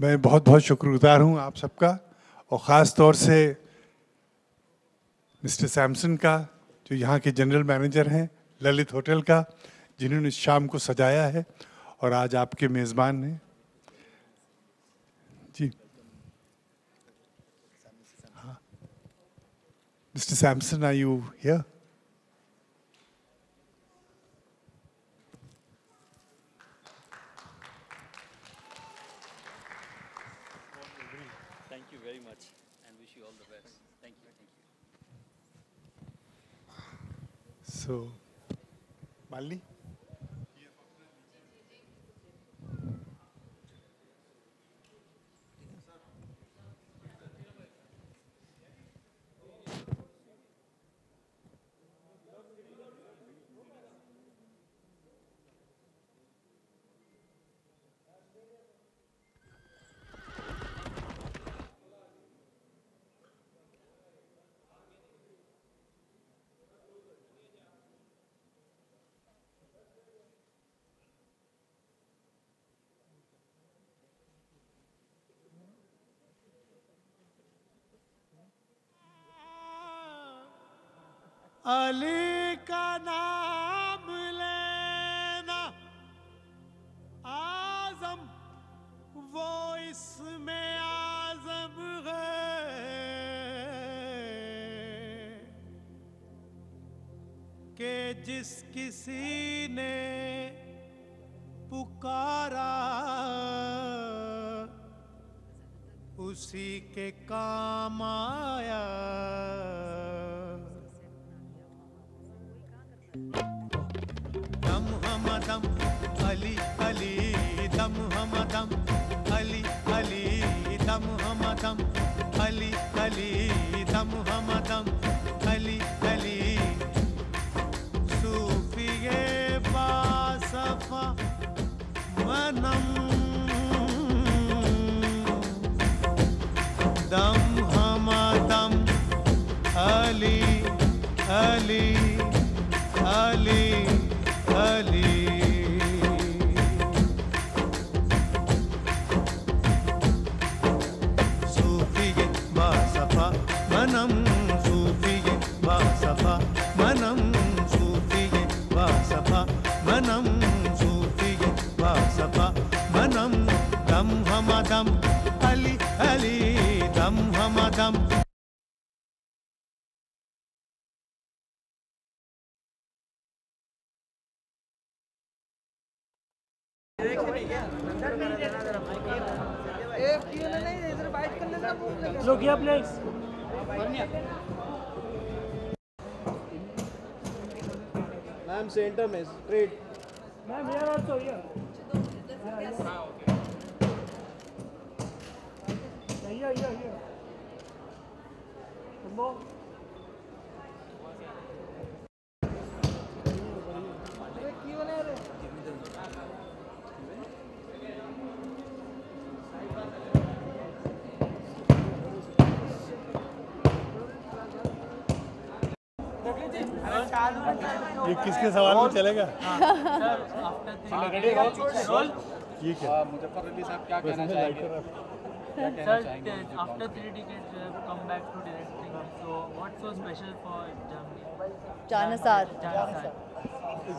मैं बहुत बहुत शुक्रगुजार हूँ आप सबका, और ख़ास तौर से मिस्टर सैमसन का, जो यहाँ के जनरल मैनेजर हैं ललित होटल का, जिन्होंने इस शाम को सजाया है और आज आपके मेज़बान हैं जी। हाँ, mister Samson, are you here? Thank you very much and wish you all the best. Thank you. So, Malini? Ali का नाम लेना आज़म वो इसमें आज़म है कि जिस किसी ने पुकारा उसी के काम आया। दम हमदम अली अली दम हमदम अली अली दम हमदम अली अली दम हमदम अली अली सूफिए बासफा मनम दम हमदम अली अली अली अली सूफिए बासफा मनम सूफिए बासफा मनम सूफिए बासफा मनम सूफिए बासफा मनम दम हमदम अली अली दम हमदम। मैम सेंटर में straight. Ma'am here also here. Here. ये किसके सवाल में चलेगा? ये क्या? मुजफ्फर अली साहब क्या कहना चाहेंगे? After 3 decades, you have come back to directing. So, what's so special for Germany? Janissar.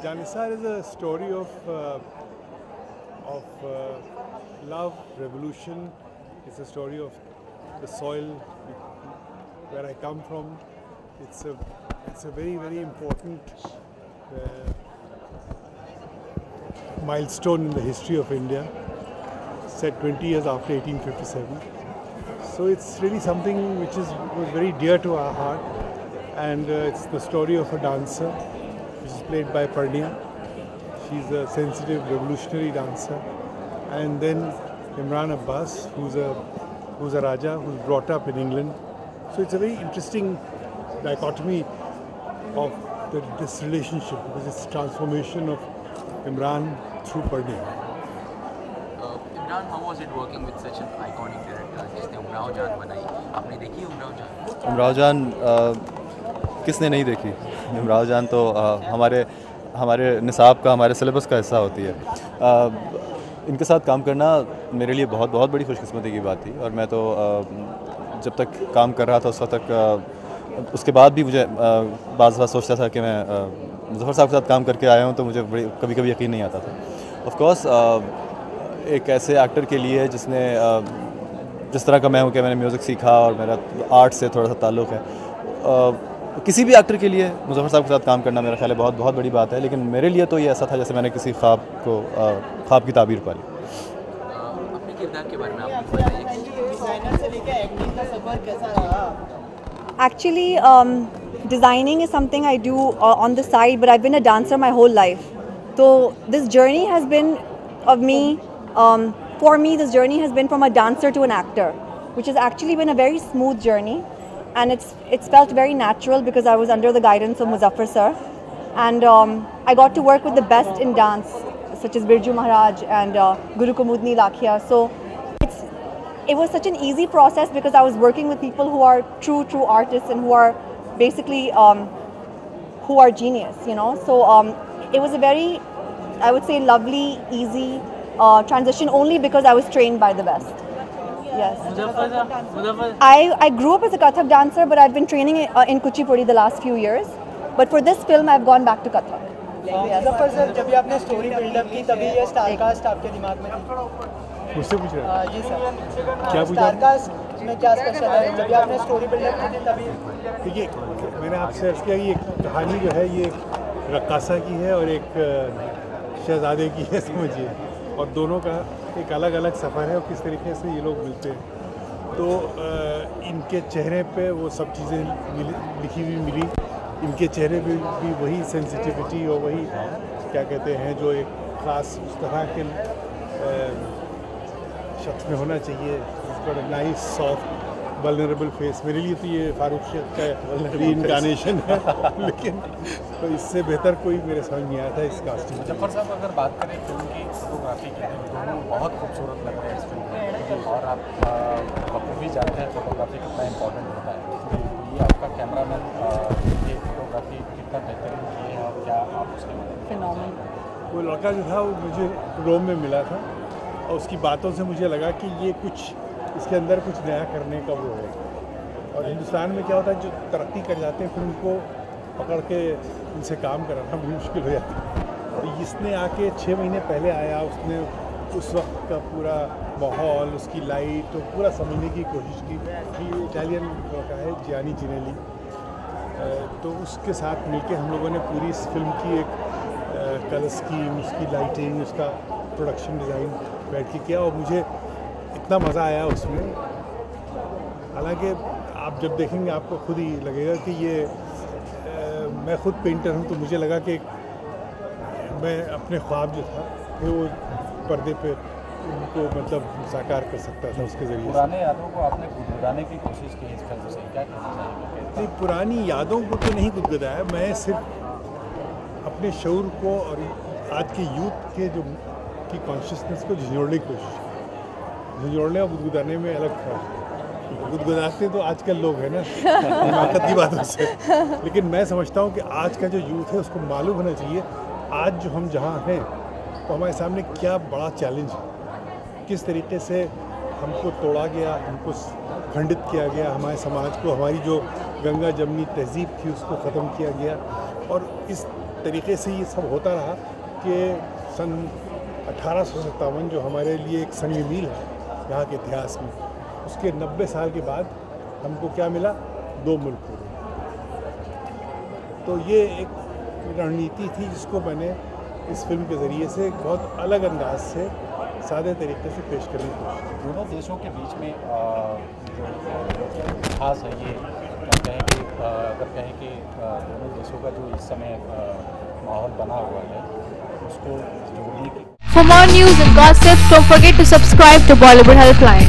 Janissar is a story of love, revolution. It's a story of the soil where I come from. It's a very, very important milestone in the history of India, set 20 years after 1857. So it's really something which was very dear to our heart, and it's the story of a dancer which is played by Parnia. She's a sensitive, revolutionary dancer, and then Imran Abbas, who's a Raja who's brought up in England. So it's a very interesting dichotomy of this relationship, because it's transformation of Imran through Parnia. Imran, how was it working with such an iconic director जिसने उमराव जान बनाई? आपने देखी उमराव जान? उमराव जान किसने नहीं देखी? उमराव जान तो हमारे निसाब का, हमारे सिलेबस का हिस्सा होती है। इनके साथ काम करना मेरे लिए बहुत बहुत बड़ी खुशकिस्मती की बात थी। और मैं तो जब तक काम कर रहा था उस वक्त तक, उसके बाद भी मुझे बाज़ बार सोचता था कि मैं मुज़फ़्फ़र साहब के साथ काम करके आया हूँ, तो मुझे कभी कभी यकीन नहीं आता था। ऑफ कोर्स एक ऐसे एक्टर के लिए जिसने जिस तरह का मैं हूँ कि मैंने म्यूज़िक सीखा और मेरा आर्ट से थोड़ा सा ताल्लुक़ है, किसी भी एक्टर के लिए मुज़फ़्फ़र साहब के साथ काम करना मेरा ख्याल है बहुत बहुत बड़ी बात है। लेकिन मेरे लिए तो ये ऐसा था जैसे मैंने किसी ख्वाब की ताबीर पा ली। अपने किरदार के बारे में आप बताइए। Actually, designing is something I do on the side, but I've been a dancer my whole life. So this journey has been of me. For me, this journey has been from a dancer to an actor, which has actually been a very smooth journey, and it's felt very natural because I was under the guidance of Muzaffar sir, and I got to work with the best in dance, such as Birju Maharaj and Guru Kumudni Lakhia. So it was such an easy process because I was working with people who are true artists and who are basically who are genius, you know. So it was a very, I would say, lovely, easy transition only because I was trained by the best. Yes. I grew up as a Kathak dancer, but I've been training in Kuchipudi the last few years. But for this film, I've gone back to Kathak. Muzaffar sir, जब भी आपने story buildup की तभी ये star cast आपके दिमाग में थी? मुझसे पूछ रहे हैं? जी सर, क्या पूछा? स्टारकास्ट में क्या स्पेशल है? जब भी आपने स्टोरी बिल्डअप की थी तभी? देखिए, मैंने आपसे अर्ज़ किया कि ये कहानी जो है ये एक रक्कासा की है और एक शहज़ादे की है, समझिए, और दोनों का एक अलग अलग सफ़र है और किस तरीके से ये लोग मिलते हैं। तो इनके चेहरे पे वो सब चीज़ें लिखी हुई मिली। इनके चेहरे पे भी वही सेंसिटिविटी और वही क्या कहते हैं जो एक ख़ास उस तरह के शख्स में होना चाहिए, इसका नाइस सॉफ्ट वल्नरेबल फेस। मेरे लिए तो ये फारूक शेख का रीइंकार्नेशन है, लेकिन तो इससे बेहतर कोई मेरे समझ नहीं आया था इस कास्टिंग। मुज़फ़्फ़र साहब, अगर बात करें फिल्म की फोटोग्राफी की, दोनों बहुत खूबसूरत लग रहे हैं इस फिल्म में, और आप भी जानते हैं फोटोग्राफी कितना इम्पोर्टेंट होता है। ये आपका कैमरामैन ये फोटोग्राफी कितना बेहतरीन की है और क्या आप उसके बारे में? वो लड़का जो था वो मुझे रोम में मिला था और उसकी बातों से मुझे लगा कि ये कुछ इसके अंदर कुछ नया करने का वो है। और हिंदुस्तान में क्या होता है, जो तरक्की कर जाते हैं फिर उनको पकड़ के उनसे काम कराना भी मुश्किल हो जाता है। तो इसने आके 6 महीने पहले आया, उसने उस वक्त का पूरा माहौल, उसकी लाइट तो पूरा समझने की कोशिश की। ये इटालियन लड़का है जियानी जिनेली, तो उसके साथ मिलके हम लोगों ने पूरी इस फिल्म की एक कलर स्कीम, उसकी लाइटिंग, उसका प्रोडक्शन डिज़ाइन बैठ के किया और मुझे इतना मज़ा आया उसमें। हालांकि आप जब देखेंगे आपको खुद ही लगेगा कि ये मैं खुद पेंटर हूँ, तो मुझे लगा कि मैं अपने ख्वाब जो था वो पर्दे पे उनको मतलब साकार कर सकता था उसके ज़रिए। पुराने यादों को आपने गुदगुदाने की कोशिश की इस फिल्म से, क्या कहना चाहिए? नहीं, पुरानी यादों को तो नहीं गुदगुदाया, मैं सिर्फ अपने शऊर को और आज के यूथ के जो की कॉन्शियसनेस को झंझोड़ने की कोशिश की। झंझोड़ने और गुदगुदाने में अलग फर्क है। गुदगुदाते तो आजकल लोग हैं ना हिमाकत की बातों से, लेकिन मैं समझता हूँ कि आज का जो यूथ है उसको मालूम होना चाहिए आज जो हम जहाँ हैं तो हमारे सामने क्या बड़ा चैलेंज है, किस तरीके से हमको तोड़ा गया, हमको खंडित किया गया, हमारे समाज को, हमारी जो गंगा जमनी तहजीब थी उसको ख़त्म किया गया। और इस तरीके से ये सब होता रहा कि सन 1857 जो हमारे लिए एक संग मील है यहाँ के इतिहास में, उसके 90 साल के बाद हमको क्या मिला? 2 मुल्क हो गए। तो ये एक रणनीति थी जिसको मैंने इस फिल्म के ज़रिए से एक बहुत अलग अंदाज से सादे तरीके से पेश करने की कोशिश की। दोनों देशों के बीच में जो खास है ये कहें कि अगर कहें कि दोनों देशों का जो इस समय माहौल बना हुआ है उसको जोड़ने की। For more news and gossip, don't forget to subscribe to Bollywood Helpline.